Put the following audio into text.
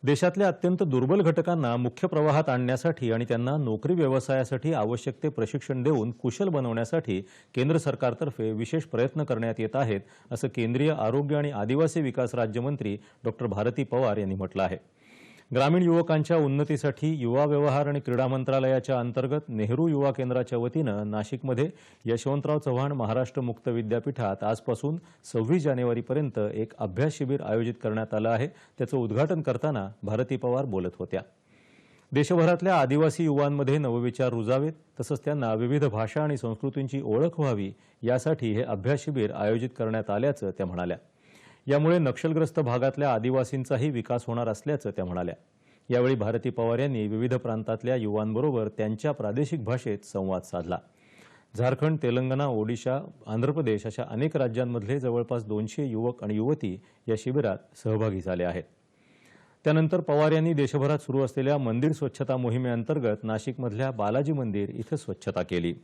देशातल्या अत्यंत दुर्बल घटकांना मुख्य प्रवाहात आणण्यासाठी आणि त्यांना नोकरी व्यवसायासाठी आवश्यक ते प्रशिक्षण देऊन कुशल बनवण्यासाठी केंद्र सरकारतर्फे विशेष प्रयत्न करण्यात येत आहेत, असं केंद्रीय आरोग्य आणि आदिवासी विकास राज्यमंत्री डॉ. भारती पवार यांनी म्हटलं आहे. ग्रामीण युवकांच्या उन्नतीसाठी युवा व्यवहार आणि क्रीडा मंत्रालयाच्या अंतर्गत नेहरू युवा केंद्राच्या वतीनं नाशिकमध्ये यशवंतराव चव्हाण महाराष्ट्र मुक्त विद्यापीठात आजपासून 26 जानेवारीपर्यंत एक अभ्यास शिबिर आयोजित करण्यात आलं आहे. त्याचं उद्घाटन करताना भारती पवार बोलत होत्या. देशभरातल्या आदिवासी युवांमध्ये नवविचार रुजावेत, तसंच त्यांना विविध भाषा आणि संस्कृतींची ओळख व्हावी यासाठी हे अभ्यास शिबिर आयोजित करण्यात आल्याचं त्या म्हणाल्या. यामुळे नक्षलग्रस्त भागातल्या आदिवासींचाही विकास होणार असल्याचं त्या म्हणाल्या. यावेळी भारती पवार यांनी विविध प्रांतातल्या युवांबरोबर त्यांच्या प्रादेशिक भाषेत संवाद साधला. झारखंड, तेलंगणा, ओडिशा, आंध्र प्रदेश अशा अनेक राज्यांमधले जवळपास 200 युवक आणि युवती या शिबिरात सहभागी झाले आहेत. त्यानंतर पवार यांनी देशभरात सुरू असलेल्या मंदिर स्वच्छता मोहिमेअंतर्गत नाशिकमधल्या बालाजी मंदिर इथं स्वच्छता केली.